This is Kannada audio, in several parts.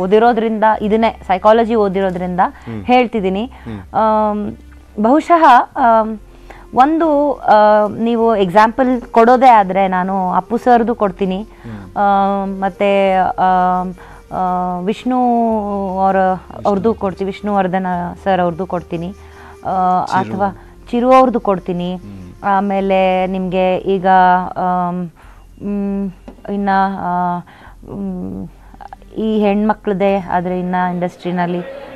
ಓದಿರೋದ್ರಿಂದ ಇದನ್ನೇ ಸೈಕಾಲಜಿ ಓದಿರೋದ್ರಿಂದ ಹೇಳ್ತಿದ್ದೀನಿ. ಬಹುಶಃ ಒಂದು ನೀವು ಎಕ್ಸಾಂಪಲ್ ಕೊಡೋದೇ ಆದರೆ ನಾನು ಅಪ್ಪು ಸರ್ದು ಕೊಡ್ತೀನಿ, ಮತ್ತು ವಿಷ್ಣು ಅವ್ರದ್ದು ಕೊಡ್ತೀನಿ, ವಿಷ್ಣುವರ್ಧನ ಸರ್ ಅವ್ರದ್ದು ಕೊಡ್ತೀನಿ, ಅಥವಾ ಚಿರು ಅವ್ರದ್ದು ಕೊಡ್ತೀನಿ. ಆಮೇಲೆ ನಿಮಗೆ ಈಗ ಇನ್ನು ಈ ಹೆಣ್ಮಕ್ಳದೇ ಆದರೆ ಇನ್ನು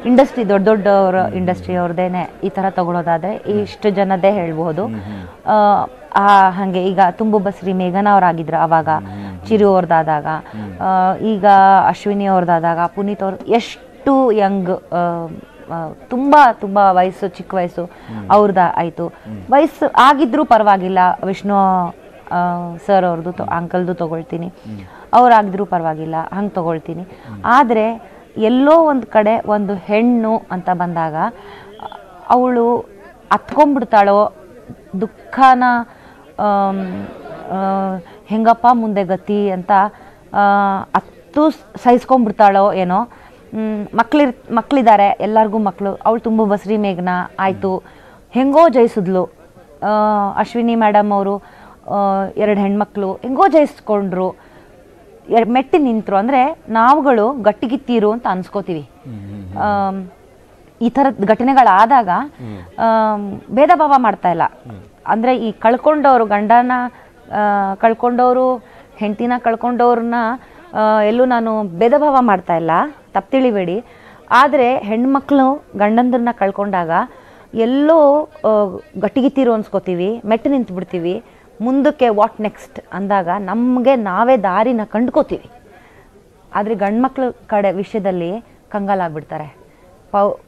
ಇಂಡಸ್ಟ್ರಿ ದೊಡ್ಡ ದೊಡ್ಡವ್ರ ಇಂಡಸ್ಟ್ರಿ ಅವ್ರದ್ದೇನೆ ಈ ಥರ ತಗೊಳ್ಳೋದಾದರೆ ಇಷ್ಟು ಜನದೇ ಹೇಳ್ಬೋದು. ಹಾಗೆ ಈಗ ತುಂಬು ಬಸ್ರಿ ಮೇಘನಾ ಅವರಾಗಿದ್ರು ಆವಾಗ, ಚಿರು ಅವ್ರದ್ದಾದಾಗ, ಈಗ ಅಶ್ವಿನಿ ಅವ್ರದ್ದಾದಾಗ, ಪುನೀತ್ ಅವ್ರು ಎಷ್ಟು ಯಂಗ್, ತುಂಬ ತುಂಬ ವಯಸ್ಸು, ಚಿಕ್ಕ ವಯಸ್ಸು ಅವ್ರದ್ದು ಆಯಿತು. ವಯಸ್ಸು ಆಗಿದ್ರೂ ಪರವಾಗಿಲ್ಲ, ವಿಷ್ಣು ಸರ್ ಅವ್ರದ್ದು ಅಂಕಲ್ದು ತೊಗೊಳ್ತೀನಿ, ಅವರಾಗಿದ್ರೂ ಪರವಾಗಿಲ್ಲ, ಹಂಗೆ ತೊಗೊಳ್ತೀನಿ. ಆದರೆ ಎಲ್ಲೋ ಒಂದು ಕಡೆ ಒಂದು ಹೆಣ್ಣು ಅಂತ ಬಂದಾಗ ಅವಳು ಹತ್ಕೊಂಡ್ಬಿಡ್ತಾಳೋ, ದುಃಖನ ಹೆಂಗಪ್ಪ ಮುಂದೆ ಗತಿ ಅಂತ ಸಹಿಸ್ಕೊಂಡ್ಬಿಡ್ತಾಳೋ ಏನೋ. ಮಕ್ಕಳಿದ್ದಾರೆ, ಎಲ್ಲರಿಗೂ ಮಕ್ಕಳು, ಅವಳು ತುಂಬ ಬಸ್ರಿ ಮೇಘನಾ ಆಯಿತು, ಹೆಂಗೋ ಜಯಿಸಿದ್ಲು. ಅಶ್ವಿನಿ ಮೇಡಮ್ ಅವರು 2 ಹೆಣ್ಮಕ್ಳು ಹೆಂಗೋ ಜಯಿಸ್ಕೊಂಡ್ರು, ಮೆಟ್ಟಿ ನಿಂತರು. ಅಂದರೆ ನಾವುಗಳು ಗಟ್ಟಿಗಿತ್ತೀರು ಅಂತ ಅನ್ಸ್ಕೋತೀವಿ. ಈ ಥರದ ಘಟನೆಗಳಾದಾಗ ಭೇದ ಭಾವ ಮಾಡ್ತಾ ಇಲ್ಲ. ಅಂದರೆ ಈ ಕಳ್ಕೊಂಡವರು, ಗಂಡನ ಕಳ್ಕೊಂಡವರು, ಹೆಂಡತಿನ ಕಳ್ಕೊಂಡವ್ರನ್ನ ಎಲ್ಲೂ ನಾನು ಭೇದ ಭಾವ ಮಾಡ್ತಾ ಇಲ್ಲ, ತಪ್ಪು ತಿಳಿಬೇಡಿ. ಆದರೆ ಹೆಣ್ಮಕ್ಳು ಗಂಡಂದ್ರನ್ನ ಕಳ್ಕೊಂಡಾಗ ಎಲ್ಲೋ ಗಟ್ಟಿಗಿತ್ತೀರು ಅನ್ಸ್ಕೋತೀವಿ, ಮೆಟ್ಟು ನಿಂತು ಬಿಡ್ತೀವಿ. ಮುಂದಕ್ಕೆ ವಾಟ್ ನೆಕ್ಸ್ಟ್ ಅಂದಾಗ ನಮಗೆ ನಾವೇ ದಾರಿನ ಕಂಡ್ಕೋತೀವಿ. ಆದರೆ ಗಂಡ್ಮಕ್ಳ ಕಡೆ ವಿಷಯದಲ್ಲಿ ಕಂಗಾಲಾಗ್ಬಿಡ್ತಾರೆ.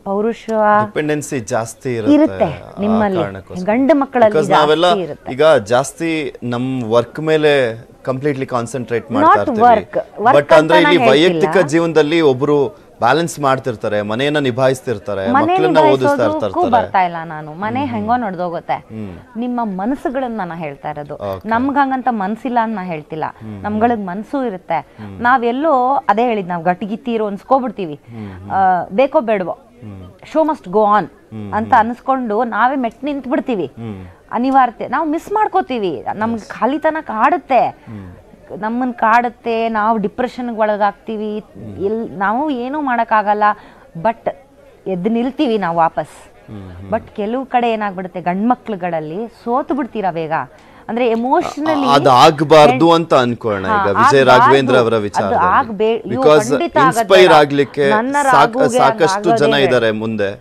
ಪೌರುಷ ಡಿಪೆಂಡೆನ್ಸಿ ಜಾಸ್ತಿ ಇರುತ್ತೆ ನಿಮ್ಮಲ್ಲಿ, ಗಂಡು ಮಕ್ಕಳಲ್ಲಿ ಜಾಸ್ತಿ ಇರುತ್ತೆ. ಈಗ ಜಾಸ್ತಿ ನಮ್ ವರ್ಕ್ ಮೇಲೆ ಕಂಪ್ಲೀಟ್ಲಿ ಕಾನ್ಸಂಟ್ರೇಟ್ ಮಾಡ್ತಾ ಇರ್ತೀವಿ. ಬಟ್ ಅಂದ್ರೆ ಇಲ್ಲಿ ವೈಯಕ್ತಿಕ ಜೀವನದಲ್ಲಿ ಒಬ್ರು ಬ್ಯಾಲೆನ್ಸ್ ಮಾಡ್ತಿರ್ತಾರೆ, ಮನೆಯನ್ನ ನಿಭಾಯಿಸ್ತಿರ್ತಾರೆ, ಮಕ್ಕಳನ್ನ ಓದಿಸ್ತಾ ಇರ್ತಾರೆ. ಬರ್ತಾ ಇಲ್ಲ ನಾನು, ಮನೆ ಹೆಂಗೋ ನಡೆದೋಗುತ್ತೆ. ನಿಮ್ಮ ಮನಸ್ಸುಗಳನ್ನ ನಾನು ಹೇಳ್ತಾ ಇರೋದು. ನಮ್ಗೆ ಹಂಗಂತ ಮನ್ಸಿಲ್ಲ ಅಂತ ನಾ ಹೇಳ್ತಿಲ್ಲ, ನಮ್ಗಳಿಗೆ ಮನ್ಸು ಇರುತ್ತೆ. ನಾವೆಲ್ಲೋ ಅದೇ ಹೇಳಿದ್, ನಾವು ಗಟ್ಟಿಗಿತ್ತೀರೋ ಅನ್ಸ್ಕೊಬಿಡ್ತೀವಿ, ಬೇಕೋ ಬೇಡವೋ, ಶೋ ಮಸ್ಟ್ ಗೋ ಆನ್ ಅಂತ ಅನ್ಸ್ಕೊಂಡು ನಾವೇ ಮೆಟ್ ನಿಂತು ಬಿಡ್ತೀವಿ. ಅನಿವಾರ್ಯತೆ ನಾವು ಮಿಸ್ ಮಾಡ್ಕೋತೀವಿ. ನಮ್ಗೆ ಖಾಲಿತನ ಕಾಡುತ್ತೆ, ನಮ್ಮನ್ನು ಕಾಡುತ್ತೆ, ನಾವು ಡಿಪ್ರೆಷನ್ಗೆ ಒಳಗಾಗ್ತೀವಿ, ನಾವು ಏನೂ ಮಾಡೋಕ್ಕಾಗಲ್ಲ. ಬಟ್ ಎದ್ದು ನಿಲ್ತೀವಿ ನಾವು ವಾಪಸ್. ಬಟ್ ಕೆಲವು ಕಡೆ ಏನಾಗ್ಬಿಡುತ್ತೆ, ಗಂಡ್ಮಕ್ಳುಗಳಲ್ಲಿ ಸೋತು ಬಿಡ್ತೀರಾ ಬೇಗ. ಅಂದ್ರೆ ಎಮೋಷನಲಿ ಅದಾಗಬಾರ್ದು ಅಂತ ಅನ್ಕೊಳ್ಳೋಣ. ಈಗ ವಿಜಯ ರಾಘವೇಂದ್ರ ಅವರ ವಿಚಾರ, ಬಿಕಾಸ್ ಇನ್ಸ್ಪೈರ್ ಆಗ್ಲಿಕ್ಕೆ ಸಾಕಷ್ಟು ಜನ ಇದ್ದಾರೆ ಮುಂದೆ,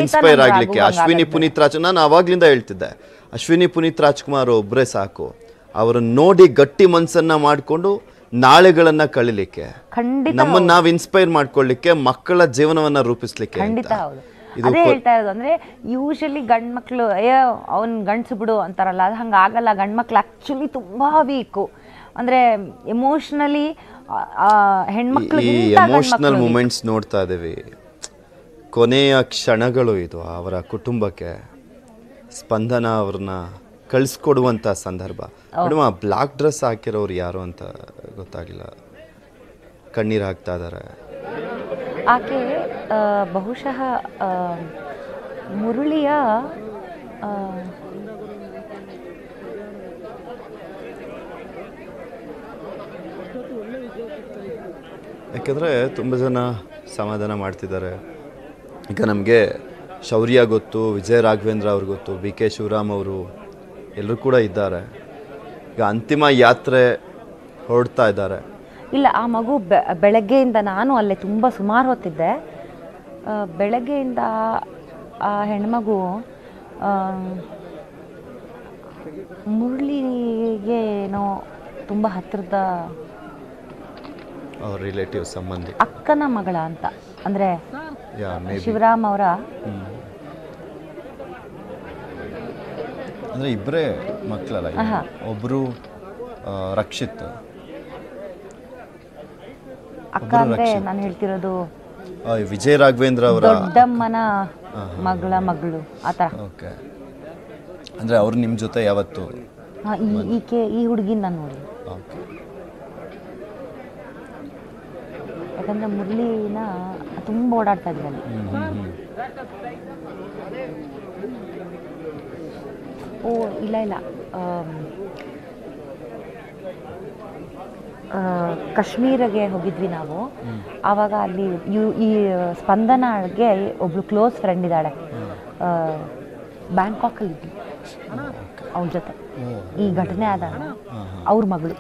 ಇನ್ಸ್ಪೈರ್ ಆಗ್ಲಿಕ್ಕೆ. ಅಶ್ವಿನಿ ಪುನೀತ್ ನಾನು ಅವಾಗ್ಲಿಂದ ಹೇಳ್ತಿದ್ದೆ, ಅಶ್ವಿನಿ ಪುನೀತ್ ರಾಜ್ಕುಮಾರ್ ಒಬ್ರೇ ಸಾಕು, ಅವರನ್ನ ನೋಡಿ ಗಟ್ಟಿ ಮನ್ಸನ್ನ ಮಾಡ್ಕೊಂಡು ನಾಳೆಗಳನ್ನ ಕಳಿಲಿಕ್ಕೆ, ನಮ್ಮನ್ನ ನಾವ್ ಇನ್ಸ್ಪೈರ್ ಮಾಡ್ಕೊಳ್ಳಿಕ್ಕೆ, ಮಕ್ಕಳ ಜೀವನವನ್ನ ರೂಪಿಸ್ಲಿಕ್ಕೆ. ಖಂಡಿತ ಹೌದು. ಅದೇ ಹೇಳ್ತಾ ಇರೋದು. ಅಂದ್ರೆ ಯೂಶಲಿ ಗಂಡ್ಮಕ್ಳು ಅವ್ನ್ ಗಂಡ್ಸು ಬಿಡು ಅಂತಾರಲ್ಲ, ಅದು ಹಂಗಾಗಲ್ಲ. ಗಂಡ್ಮಕ್ಳು ಆಕ್ಚುಲಿ ತುಂಬಾ ವೀಕು. ಅಂದ್ರೆ ಎಮೋಷನಲಿ ಹೆಣ್ಮಕ್ಳಿಗಿಂತ ಎಮೋಷನಲ್ ಮೂಮೆಂಟ್ಸ್ ನೋಡ್ತಾ ಇದೀವಿ. ಕೊನೆಯ ಕ್ಷಣಗಳು ಇದು ಅವರ ಕುಟುಂಬಕ್ಕೆ. ಸ್ಪಂದನ ಅವ್ರನ್ನ ಕಳಿಸ್ಕೊಡುವಂತ ಸಂದರ್ಭ. ಮೇಡಮ್, ಆ ಬ್ಲಾಕ್ ಡ್ರೆಸ್ ಹಾಕಿರೋರು ಯಾರು ಅಂತ ಗೊತ್ತಾಗಿಲ್ಲ, ಕಣ್ಣೀರು ಹಾಕ್ತಾ ಇದಾರೆ. ಆಕೆ ಬಹುಶಃ ಮುರಳಿಯ ಯಾಕೆಂದರೆ ತುಂಬ ಜನ ಸಮಾಧಾನ ಮಾಡ್ತಿದ್ದಾರೆ. ಈಗ ನಮಗೆ ಶೌರ್ಯ ಗೊತ್ತು, ವಿಜಯ ರಾಘವೇಂದ್ರ ಅವ್ರು ಗೊತ್ತು, ಬಿ ಕೆ ಶಿವರಾಮ್ ಅವರು ಎಲ್ಲರೂ ಕೂಡ ಇದ್ದಾರೆ. ಈಗ ಅಂತಿಮ ಯಾತ್ರೆ ಹೊರಡ್ತಾ ಇದ್ದಾರೆ. ಇಲ್ಲ, ಆ ಮಗು ಬೆಳಗ್ಗೆಯಿಂದ ನಾನು ಅಲ್ಲೇ ತುಂಬ ಸುಮಾರು ಹೊತ್ತಿದ್ದೆ. ಬೆಳಗ್ಗೆಯಿಂದ ಆ ಹೆಣ್ಮಗು ಮುರಳಿಗೆ ಏನೋ ತುಂಬ ಹತ್ತಿರದ ರಿಲೇಟಿವ್, ಸಂಬಂಧಿ, ಅಕ್ಕನ ಮಗಳ ಅಂತ. ಅಂದರೆ ಶಿವರಾಮ್ ಅವರ ಅಂದರೆ ಇಬ್ಬರೇ ಮಕ್ಕಳಲ್ಲ, ಒಬ್ಬರು ರಕ್ಷಿತ್ ಅಕ್ಕ. ಅಂದರೆ ನಾನು ಹೇಳ್ತಿರೋದು ವಿಜಯ ರಾಘವೇಂದ್ರ ಅವರ ದೊಡ್ಡಮ್ಮನ ಮಗಳು ಆ ಥರ. ಓಕೆ. ಅಂದರೆ ಅವ್ರು ನಿಮ್ಮ ಜೊತೆ ಯಾವತ್ತು? ಈಕೆ ಈ ಹುಡುಗಿನ ನಾನು ನೋಡಿ ಯಾಕಂದರೆ ಮುರಳಿನ ತುಂಬ ಓಡಾಡ್ತಾ ಇದ್ವಿ ಅಲ್ಲಿ. ಓ ಇಲ್ಲ ಇಲ್ಲ, ಕಾಶ್ಮೀರಿಗೆ ಹೋಗಿದ್ವಿ ನಾವು. ಆವಾಗ ಅಲ್ಲಿ ಈ ಸ್ಪಂದನಗೆ ಒಬ್ಳು ಕ್ಲೋಸ್ ಫ್ರೆಂಡ್ ಇದ್ದಾಳೆ, ಬ್ಯಾಂಕಾಕಲ್ಲಿ ಇದ್ವಿ ಅವ್ರ ಜೊತೆ. ಈ ಘಟನೆ ಆದಾಗ ಅವ್ರ ಮಗಳು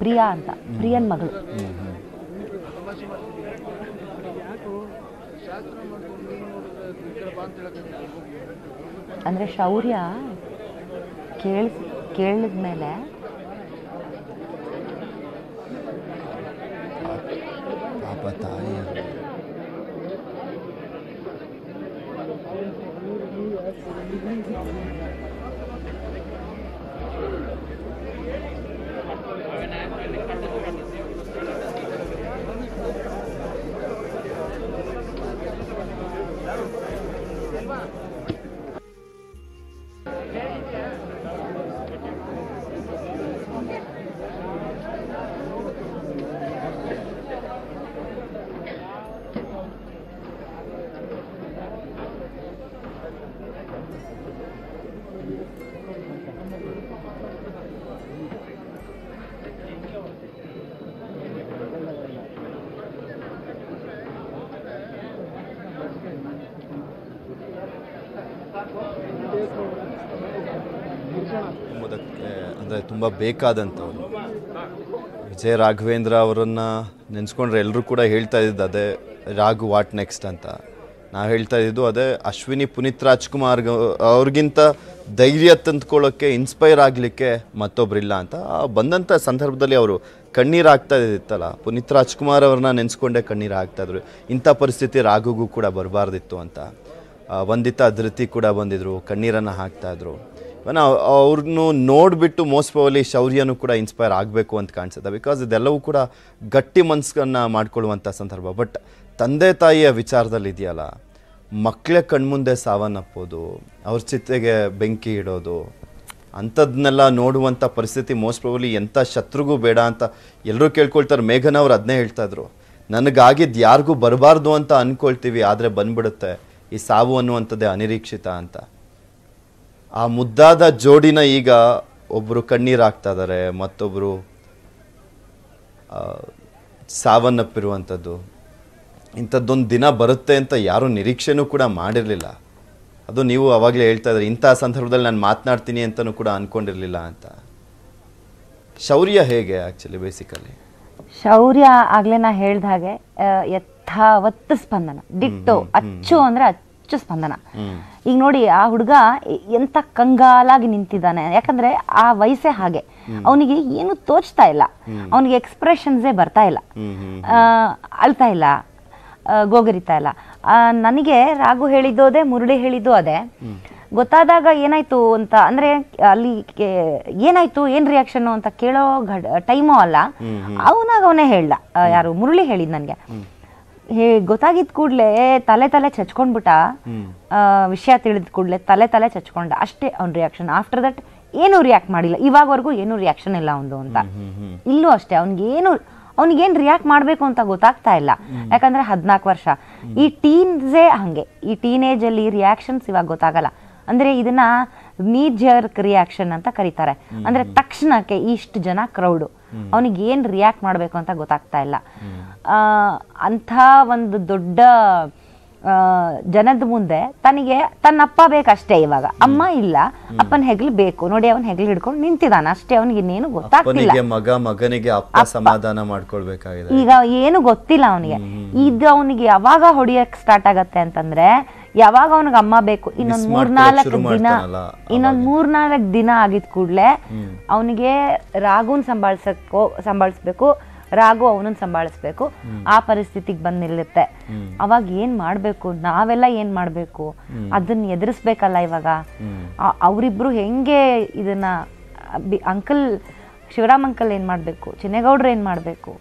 ಪ್ರಿಯಾ ಅಂತ, ಪ್ರಿಯನ್ ಮಗಳು. ಅಂದರೆ ಶೌರ್ಯ ಕೇಳಿದ್ಮೇಲೆ ಅಂದರೆ ತುಂಬ ಬೇಕಾದಂಥವ್ರು ವಿಜಯ ರಾಘವೇಂದ್ರ ಅವರನ್ನು ನೆನೆಸ್ಕೊಂಡ್ರೆ ಎಲ್ಲರೂ ಕೂಡ ಹೇಳ್ತಾ ಇದ್ದಿದ್ದು ಅದೇ, ರಾಘು ವಾಟ್ ನೆಕ್ಸ್ಟ್ ಅಂತ. ನಾವು ಹೇಳ್ತಾ ಇದ್ದಿದ್ದು ಅದೇ, ಅಶ್ವಿನಿ ಪುನೀತ್ ರಾಜ್ಕುಮಾರ್ ಅವ್ರಿಗಿಂತ ಧೈರ್ಯ ತಂದ್ಕೊಳ್ಳೋಕ್ಕೆ, ಇನ್ಸ್ಪೈರ್ ಆಗಲಿಕ್ಕೆ ಮತ್ತೊಬ್ಬರಿಲ್ಲ ಅಂತ. ಬಂದಂಥ ಸಂದರ್ಭದಲ್ಲಿ ಅವರು ಕಣ್ಣೀರು ಆಗ್ತಾ ಇದ್ದಿತ್ತಲ್ಲ, ಪುನೀತ್ ರಾಜ್ಕುಮಾರ್ ಅವ್ರನ್ನ ನೆನೆಸ್ಕೊಂಡೇ ಕಣ್ಣೀರು ಆಗ್ತಾಯಿದ್ರು. ಇಂಥ ಪರಿಸ್ಥಿತಿ ರಾಘುಗೂ ಕೂಡ ಬರಬಾರ್ದಿತ್ತು ಅಂತ. ವಂದಿತಾ ಧೃತಿ ಕೂಡ ಬಂದಿದ್ರು, ಕಣ್ಣೀರನ್ನು ಹಾಕ್ತಾಯಿದ್ರು. ಅವ್ರನ್ನು ನೋಡಿಬಿಟ್ಟು ಮೋಸ್ಟ್ ಪ್ರಾಬಬ್ಲಿ ಶೌರ್ಯನೂ ಕೂಡ ಇನ್ಸ್ಪೈರ್ ಆಗಬೇಕು ಅಂತ ಕಾಣಿಸುತ್ತೆ. ಬಿಕಾಸ್ ಇದೆಲ್ಲವೂ ಕೂಡ ಗಟ್ಟಿ ಮನಸ್ಸನ್ನು ಮಾಡ್ಕೊಳ್ಳುವಂಥ ಸಂದರ್ಭ. ಬಟ್ ತಂದೆ ತಾಯಿಯ ವಿಚಾರದಲ್ಲಿ ಇದೆಯಲ್ಲ, ಮಕ್ಕಳೇ ಕಣ್ಮುಂದೆ ಸಾವನ್ನಪ್ಪೋದು, ಅವ್ರ ಚಿತೆಗೆ ಬೆಂಕಿ ಇಡೋದು, ಅಂಥದ್ದನ್ನೆಲ್ಲ ನೋಡುವಂಥ ಪರಿಸ್ಥಿತಿ ಮೋಸ್ಟ್ ಪ್ರಾಬಬ್ಲಿ ಎಂಥ ಶತ್ರುಗೂ ಬೇಡ ಅಂತ ಎಲ್ಲರೂ ಕೇಳ್ಕೊಳ್ತಾರೆ. ಮೇಘನ್ ಅವ್ರು ಅದನ್ನೇ ಹೇಳ್ತಾಯಿದ್ರು, ನನಗಾಗಿದ್ದು ಯಾರಿಗೂ ಬರಬಾರ್ದು ಅಂತ ಅಂದ್ಕೊಳ್ತೀವಿ, ಆದರೆ ಬಂದ್ಬಿಡುತ್ತೆ ಈ ಸಾವು ಅನ್ನುವಂಥದ್ದೇ ಅನಿರೀಕ್ಷಿತ ಅಂತ. ಆ ಮುದ್ದಾದ ಜೋಡಿನ ಈಗ ಒಬ್ಬರು ಕಣ್ಣೀರು ಹಾಕ್ತಾ ಇದ್ದಾರೆ, ಮತ್ತೊಬ್ಬರು ಸಾವನ್ನಪ್ಪಿರುವಂಥದ್ದು. ಇಂಥದ್ದೊಂದು ದಿನ ಬರುತ್ತೆ ಅಂತ ಯಾರೂ ನಿರೀಕ್ಷೆನೂ ಕೂಡ ಮಾಡಿರಲಿಲ್ಲ. ಅದು ನೀವು ಅವಾಗಲೇ ಹೇಳ್ತಾ ಇದ್ರಿ, ಇಂಥ ಸಂದರ್ಭದಲ್ಲಿ ನಾನು ಮಾತನಾಡ್ತೀನಿ ಅಂತಲೂ ಕೂಡ ಅಂದ್ಕೊಂಡಿರಲಿಲ್ಲ ಅಂತ. ಶೌರ್ಯ ಹೇಗೆ ಆ್ಯಕ್ಚುಲಿ ಬೇಸಿಕಲಿ? ಶೌರ್ಯ ಆಗಲೇ ನಾ ಹೇಳ್ದ ಹಾಗೆ ಯಥಾವತ್ತು ಸ್ಪಂದನ, ಡಿಟ್ಟೋ, ಅಚ್ಚು ಅಂದರೆ ಅಚ್ಚು ಸ್ಪಂದನ. ಈಗ ನೋಡಿ, ಆ ಹುಡುಗ ಎಂತ ಕಂಗಾಲಾಗಿ ನಿಂತಿದ್ದಾನೆ, ಯಾಕಂದ್ರೆ ಆ ವಯಸ್ಸೇ ಹಾಗೆ. ಅವನಿಗೆ ಏನು ತೋಚ್ತಾ ಇಲ್ಲ, ಅವನಿಗೆ ಎಕ್ಸ್ಪ್ರೆಷನ್ಸೇ ಬರ್ತಾ ಇಲ್ಲ, ಅಳ್ತಾ ಇಲ್ಲ, ಗೋಗರಿತಾ ಇಲ್ಲ. ನನಗೆ ರಾಘು ಹೇಳಿದ್ದು ಅದೇ, ಮುರಳಿ ಹೇಳಿದ್ದು ಅದೇ. ಗೊತ್ತಾದಾಗ ಏನಾಯ್ತು ಅಂತ ಅಂದ್ರೆ, ಅಲ್ಲಿ ಏನಾಯ್ತು, ಏನ್ ರಿಯಾಕ್ಷನ್ ಅಂತ ಕೇಳೋ ಟೈಮು ಅಲ್ಲ, ಅವನೇ ಹೇಳ್ದ. ಯಾರು ಮುರಳಿ ಹೇಳಿದ್ ನನ್ಗೆ. ಗೊತ್ತಾಗಿದ್ ಕೂಡ್ಲೆ ತಲೆ ಚಚ್ಕೊಂಡ್ಬಿಟ್ಟ, ವಿಷಯ ತಿಳಿದ ಕೂಡ್ಲೆ ತಲೆ ಚಚ್ಕೊಂಡ, ಅಷ್ಟೇ ಅವ್ನ ರಿಯಾಕ್ಷನ್. ಆಫ್ಟರ್ ದಟ್ ಏನು ರಿಯಾಕ್ಟ್ ಮಾಡಿಲ್ಲ, ಇವಾಗವರೆಗೂ ಏನು ರಿಯಾಕ್ಷನ್ ಇಲ್ಲ ಅವನು ಅಂತ. ಇಲ್ಲೂ ಅಷ್ಟೇ, ಅವ್ನಿಗೇನು ರಿಯಾಕ್ಟ್ ಮಾಡಬೇಕು ಅಂತ ಗೊತ್ತಾಗ್ತಾ ಇಲ್ಲ. ಯಾಕಂದ್ರೆ 14 ವರ್ಷ, ಈ ಟೀನ್ಸೇ ಹಂಗೆ. ಈ ಟೀನೇಜ್ ಅಲ್ಲಿ ರಿಯಾಕ್ಷನ್ಸ್ ಇವಾಗ ಗೊತ್ತಾಗಲ್ಲ. ಅಂದ್ರೆ ಇದನ್ನ ನೀ ಜರ್ಕ್ ರಿಯಾಕ್ಷನ್ ಅಂತ ಕರೀತಾರೆ. ಅಂದ್ರೆ ತಕ್ಷಣಕ್ಕೆ ಇಷ್ಟು ಜನ ಕ್ರೌಡು, ಅವನಿಗೆ ಏನ್ ರಿಯಾಕ್ಟ್ ಮಾಡಬೇಕು ಅಂತ ಗೊತ್ತಾಗ್ತಾ ಇಲ್ಲ. ಅಂಥ ಒಂದು ದೊಡ್ಡ ಜನದ ಮುಂದೆ ತನಗೆ ತನ್ನಪ್ಪ ಬೇಕಷ್ಟೇ. ಇವಾಗ ಅಮ್ಮ ಇಲ್ಲ, ಅಪ್ಪನ ಹೆಗ್ಲು ಬೇಕು. ನೋಡಿ, ಅವನ್ ಹೆಗ್ಲು ಹಿಡ್ಕೊಂಡು ನಿಂತಿದ್ದಾನ ಅಷ್ಟೇ, ಅವನಿಗೆ ಇನ್ನೇನು ಗೊತ್ತಾಗ್ತಿಲ್ಲ. ಮಗನಿಗೆ ಅಪ್ಪ ಸಮಾಧಾನ ಮಾಡ್ಕೊಳ್ಬೇಕಾಗಿದೆ. ಈಗ ಏನು ಗೊತ್ತಿಲ್ಲ ಅವನಿಗೆ. ಇದು ಅವನಿಗೆ ಯಾವಾಗ ಹೊಡಿಯಕ್ ಸ್ಟಾರ್ಟ್ ಆಗತ್ತೆ ಅಂತಂದ್ರೆ, ಯಾವಾಗ ಅವನಿಗೆ ಅಮ್ಮ ಬೇಕು, ಇನ್ನೊಂದ್ 3-4 ದಿನ ಆಗಿದ್ ಕೂಡ್ಲೆ ಅವನಿಗೆ ರಾಘುನ್ ಸಂಭಾಳಿಸ್ಬೇಕು, ರಾಘು ಅವನನ್ನ ಸಂಭಾಳಿಸ್ಬೇಕು. ಆ ಪರಿಸ್ಥಿತಿಗೆ ಬಂದ್ ನಿಲ್ಲುತ್ತೆ. ಅವಾಗ ಏನ್ ಮಾಡ್ಬೇಕು, ನಾವೆಲ್ಲ ಏನ್ ಮಾಡ್ಬೇಕು, ಅದನ್ನ ಎದುರಿಸ್ಬೇಕಲ್ಲ. ಇವಾಗ ಅವರಿಬ್ರು ಹೆಂಗೆ ಇದನ್ನ, ಅಂಕಲ್ ಶಿವರಾಮ್ ಅಂಕಲ್ ಏನ್ ಮಾಡ್ಬೇಕು, ಚಿನ್ನೇಗೌಡ್ರು ಏನ್ ಮಾಡ್ಬೇಕು,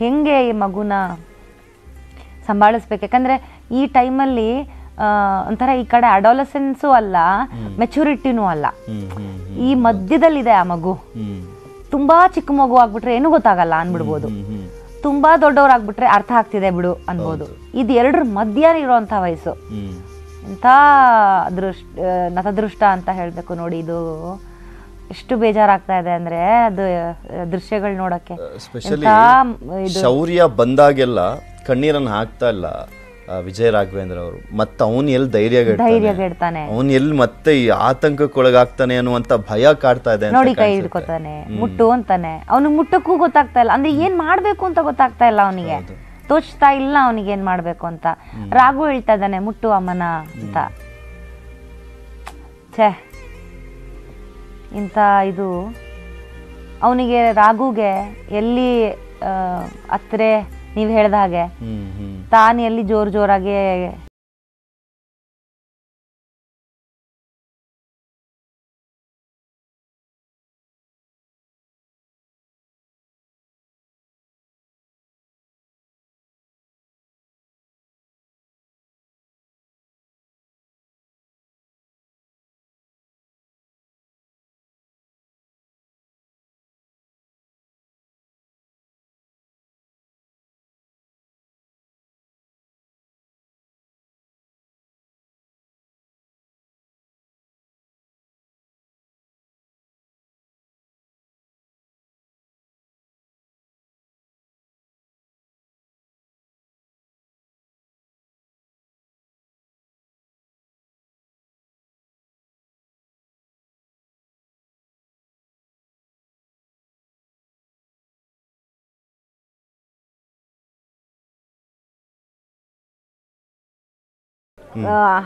ಹೆಂಗೆ ಈ ಮಗುನ ಸಂಭಾಳಿಸ್ಬೇಕು. ಯಾಕಂದ್ರೆ ಈ ಟೈಮಲ್ಲಿ ಒಂಥರ ಈ ಕಡೆ ಅಡಾಲಸೆನ್ಸು ಅಲ್ಲ, ಮೆಚುರಿಟಿನೂ ಅಲ್ಲ, ಈ ಮಧ್ಯದಲ್ಲಿದೆ ಆ ಮಗು. ತುಂಬಾ ಚಿಕ್ಕ ಮಗು ಆಗ್ಬಿಟ್ರೆ ಏನು ಗೊತ್ತಾಗಲ್ಲ ಅನ್ಬಿಡ್ಬೋದು. ತುಂಬಾ ದೊಡ್ಡವರಾಗ್ಬಿಟ್ರೆ ಅರ್ಥ ಆಗ್ತಿದೆ ಬಿಡು ಅನ್ಬೋದು. ಇದು ಎರಡರ ಮಧ್ಯ ಇರುವಂತ ವಯಸ್ಸು. ಎಂಥ ನತದೃಷ್ಟ ಅಂತ ಹೇಳ್ಬೇಕು ನೋಡಿ. ಇದು ಎಷ್ಟು ಬೇಜಾರಾಗ್ತಾ ಇದೆ ಅಂದ್ರೆ ಅದು ದೃಶ್ಯಗಳು ನೋಡಕ್ಕೆ. ಶೌರ್ಯ ಬಂದಾಗೆಲ್ಲ ಕಣ್ಣೀರನ್ನು ಹಾಕ್ತಾ ಇಲ್ಲ ವಿಜಯ ರಾಘವೇಂದ್ರ ಅವರು. ಮತ್ತೆ ಅವನು ಎಲ್ಲಿ ಧೈರ್ಯಗೆಡ್ತಾನೆ, ಅವನು ಎಲ್ಲಿ ಮತ್ತೆ ಈ ಆತಂಕಕ್ಕೊಳಗಾಗ್ತಾನೆ ಅನ್ನುವಂತ ಭಯ ಕಾಡ್ತಾ ಇದೆ. ನೋಡಿ ಕೈ ಹಿಡ್ಕೊತಾನೆ, ಮುಟ್ಟು ಅಂತಾನೆ. ಅವನಿಗೆ ಮುಟ್ಟಕ್ಕೂ ಗೊತ್ತಾಗ್ತಾ ಇಲ್ಲ, ಅಂದ್ರೆ ಏನ್ ಮಾಡ್ಬೇಕು ಅಂತ ಗೊತ್ತಾಗ್ತಾ ಇಲ್ಲ ಅವನಿಗೆ, ತೋಚ್ತಾ ಇಲ್ಲ ಅವನಿಗೆ ಏನ್ ಮಾಡ್ಬೇಕು ಅಂತ. ರಾಘು ಹೇಳ್ತಾ ಇದ್ದಾನೆ ಮುಟ್ಟು ಅಮ್ಮನ ಅಂತ. ಛೇ, ಇಂಥ ಇದು ಅವನಿಗೆ ರಾಘುಗೆ ಎಲ್ಲಿ ಹತ್ರ ನೀವು ಹೇಳ್ದ ಹಾಗೆ ತಾನು ಎಲ್ಲಿ ಜೋರಾಗಿ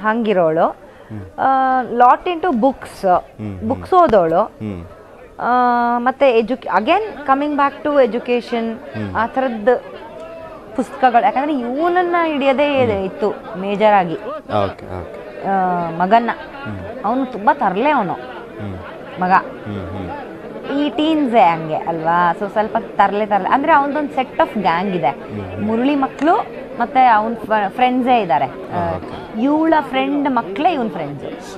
ಹಂಗಿರೋಳು. ಲಾಟ್ ಇಂಟು ಬುಕ್ಸ್ ಓದೋಳು. ಮತ್ತೆ again coming back to education, ಆ ಥರದ್ದು ಪುಸ್ತಕಗಳು. ಯಾಕಂದ್ರೆ ಇವನನ್ನ ಹಿಡಿಯೋದೇ ಇತ್ತು ಮೇಜರ್ ಆಗಿ ಮಗನ್ನ. ಅವನು ತುಂಬಾ ತರಲೆ ಅವನು ಮಗ. ಈ ಟೀನ್ಸೇ ಹಂಗೆ ಅಲ್ವಾ, ಸೊ ಸ್ವಲ್ಪ ತರಲೆ ಅಂದ್ರೆ ಅವನದೊಂದು ಸೆಟ್ ಆಫ್ ಗ್ಯಾಂಗ್ ಇದೆ. ಮುರಳಿ ಮಕ್ಕಳು ಮತ್ತೆ ಅವನ್ ಫ್ರೆಂಡ್ಸೇ ಇದ್ದಾರೆ. ಇವಳ ಫ್ರೆಂಡ್ ಮಕ್ಕಳೇ ಇವನ್ ಫ್ರೆಂಡ್ಸ್.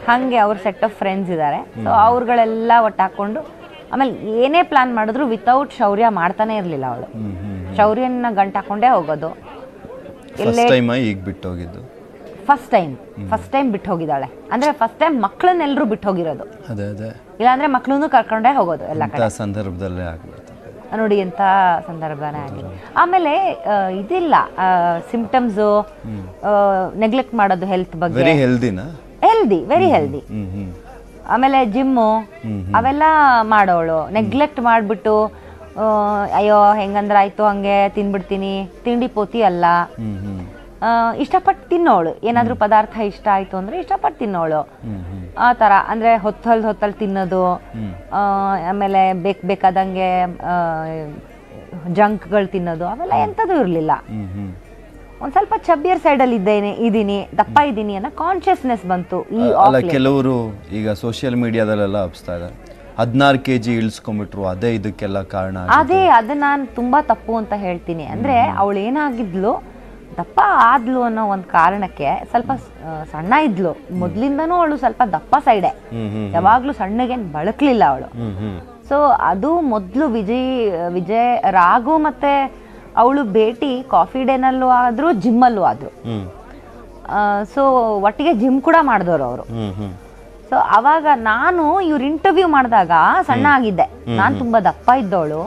ಹಂಗೆ ಅವ್ರ ಸೆಟ್ ಆಫ್ ಫ್ರೆಂಡ್ಸ್ ಇದ್ದಾರೆ. ಸೊ ಅವ್ರುಗಳೆಲ್ಲ ಒಟ್ಟು ಹಾಕೊಂಡು ಆಮೇಲೆ ಏನೇ ಪ್ಲಾನ್ ಮಾಡಿದ್ರು ವಿತೌಟ್ ಶೌರ್ಯ ಮಾಡ್ತಾನೆ ಇರ್ಲಿಲ್ಲ ಅವಳು. ಶೌರ್ಯನ ಗಂಟು ಹಾಕೊಂಡೇ ಹೋಗೋದು. ಫಸ್ಟ್ ಟೈಮ್ ಬಿಟ್ಟು ಹೋಗಿದ್ದಾಳೆ. ಅಂದ್ರೆ ಫಸ್ಟ್ ಟೈಮ್ ಮಕ್ಕಳನ್ನೆಲ್ಲರೂ ಬಿಟ್ಟು ಹೋಗಿರೋದು, ಇಲ್ಲಾಂದ್ರೆ ಮಕ್ಕಳನ್ನು ಕರ್ಕೊಂಡೇ ಹೋಗೋದು ಎಲ್ಲ ಕಡೆ. ಸಂದರ್ಭದಲ್ಲೇ ನೋಡಿ ಎಂತ ಸಂದರ್ಭನೇ ಆಗಿದೆ. ಆಮೇಲೆ ಇದಿಲ್ಲ ಸಿಂಪ್ಟಮ್ಸ್, ನೆಗ್ಲೆಕ್ಟ್ ಮಾಡೋದು ಹೆಲ್ತ್ ಬಗ್ಗೆ. Very healthy. ಆಮೇಲೆ ಜಿಮ್ಮು ಅವೆಲ್ಲ ಮಾಡೋಳು. ನೆಗ್ಲೆಕ್ಟ್ ಮಾಡಿಬಿಟ್ಟು ಅಯ್ಯೋ ಹೆಂಗಂದ್ರೆ ಆಯ್ತು ಹಂಗೆ ತಿನ್ಬಿಡ್ತೀನಿ, ತಿಂಡಿ ಪೋತಿ ಅಲ್ಲ. ಇಷ್ಟಪಟ್ಟು ತಿನ್ನೋಳು. ಏನಾದ್ರೂ ಪದಾರ್ಥ ಇಷ್ಟ ಆಯ್ತು ಅಂದ್ರೆ ಇಷ್ಟಪಟ್ಟು ತಿನ್ನೋಳು. ಆ ತರ ಅಂದ್ರೆ ಹೊತ್ತಲ್ ತಿನ್ನೋದು. ಆಮೇಲೆ ಬೇಕಾದಂಗೆ ಜಂಕ್ಗಳು ತಿನ್ನೋದು ಅವೆಲ್ಲ ಎಂಥದ್ದು ಇರಲಿಲ್ಲ. ಒಂದ್ ಸ್ವಲ್ಪ ಚಬ್ಬಿಯರ್ ಸೈಡ್ ಅಲ್ಲಿ ಇದೀನಿ, ದಪ್ಪ ಇದ್ದೀನಿ ಅನ್ನೋ ಕಾನ್ಶಿಯಸ್ನೆಸ್ ಬಂತು. ಕೆಲವರು ಈಗ ಸೋಷಿಯಲ್ ಮೀಡಿಯಾದಲ್ಲೆಲ್ಲ ಹಬ್ಸ್ತಾ ಇದ್ದಾರೆ 16 kg ಇಳಿಸ್ಕೊಂಡ್ಬಿಟ್ರು, ಅದೇ ಇದಕ್ಕೆಲ್ಲ ಕಾರಣ. ಅದು ನಾನು ತುಂಬಾ ತಪ್ಪು ಅಂತ ಹೇಳ್ತೀನಿ. ಅಂದ್ರೆ ಅವಳು ಏನಾಗಿದ್ಲು, ದಪ್ಪ ಆದ್ಲು ಅನ್ನೋ ಒಂದು ಕಾರಣಕ್ಕೆ ಸ್ವಲ್ಪ ಸಣ್ಣ ಇದ್ಲು. ಮೊದ್ಲಿಂದನೂ ಅವಳು ಸ್ವಲ್ಪ ದಪ್ಪ ಸೈಡೆ, ಯಾವಾಗ್ಲೂ ಸಣ್ಣಗೇನು ಬಳಕ್ಲಿಲ್ಲ ಅವಳು. ಸೊ ಅದು ಮೊದ್ಲು ವಿಜಯ್ ರಾಘು ಮತ್ತೆ ಅವಳು ಭೇಟಿ ಕಾಫಿ ಡೇನಲ್ಲೂ ಆದ್ರು, ಜಿಮ್ಮಲ್ಲೂ ಆದ್ರು. ಸೊ ಒಟ್ಟಿಗೆ ಜಿಮ್ ಕೂಡ ಮಾಡಿದವರು ಅವರು. ಸೊ ಅವಾಗ ನಾನು ಇವ್ರ ಇಂಟರ್ವ್ಯೂ ಮಾಡಿದಾಗ ಸಣ್ಣ ಆಗಿದ್ದೆ, ನಾನು ತುಂಬಾ ದಪ್ಪ ಇದ್ದವಳು.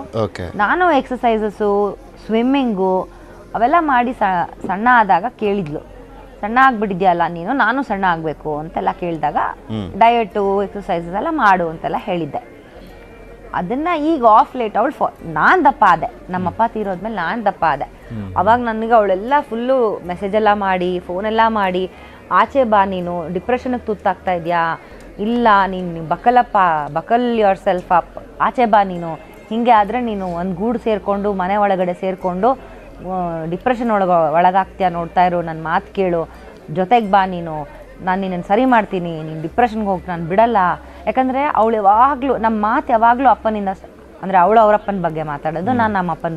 ನಾನು ಎಕ್ಸಸೈಸಸ್ಸು, ಸ್ವಿಮ್ಮಿಂಗು ಅವೆಲ್ಲ ಮಾಡಿ ಸಣ್ಣ ಆದಾಗ ಕೇಳಿದ್ಲು, ಸಣ್ಣ ಆಗ್ಬಿಟ್ಟಿದ್ಯಲ್ಲ ನೀನು, ನಾನು ಸಣ್ಣ ಆಗ್ಬೇಕು ಅಂತೆಲ್ಲ ಕೇಳಿದಾಗ ಡಯಟು ಎಕ್ಸಸೈಸಸ್ ಎಲ್ಲ ಮಾಡು ಅಂತೆಲ್ಲ ಹೇಳಿದ್ದೆ. ಅದನ್ನ ಈಗ ಆಫ್ ಲೇಟ್ ಅವಳು ನಾನು ದಪ್ಪ ಆದೆ, ನಮ್ಮಪ್ಪ ತೀರೋದ್ಮೇಲೆ ನಾನು ದಪ್ಪ ಆದೆ. ಅವಾಗ ನನಗೆ ಅವಳೆಲ್ಲ ಫುಲ್ಲು ಮೆಸೇಜ್ ಎಲ್ಲ ಮಾಡಿ, ಫೋನೆಲ್ಲ ಮಾಡಿ, ಆಚೆ ಬಾ ನೀನು, ಡಿಪ್ರೆಷನ್ಗೆ ತುತ್ತಾಗ್ತಾ ಇದೆಯಾ, ಇಲ್ಲ ನೀನು ಬಕಲ್ ಯುವರ್ ಸೆಲ್ಫ್ ಅಪ್, ಆಚೆ ಬಾ ನೀನು, ಹಿಂಗೆ ಆದರೆ ನೀನು ಒಂದು ಗೂಡು ಸೇರಿಕೊಂಡು ಮನೆ ಒಳಗಡೆ ಸೇರಿಕೊಂಡು ಡಿಪ್ರೆಷನ್ ಒಳಗಾಗ್ತೀಯ, ನೋಡ್ತಾ ಇರು, ನನ್ನ ಮಾತು ಕೇಳು, ಜೊತೆಗೆ ಬಾ ನೀನು, ನಾನು ನಿನ್ನನ್ನು ಸರಿ ಮಾಡ್ತೀನಿ, ನೀನು ಡಿಪ್ರೆಷನ್ಗೆ ಹೋಗಿ ನಾನು ಬಿಡಲ್ಲ. ಯಾಕಂದರೆ ಅವಳು ಯಾವಾಗಲೂ ನಮ್ಮ ಮಾತು ಯಾವಾಗಲೂ ಅಪ್ಪನಿಂದ, ಅಂದರೆ ಅವಳು ಅವರಪ್ಪನ ಬಗ್ಗೆ ಮಾತಾಡೋದು, ನಾನು ನಮ್ಮ ಅಪ್ಪನ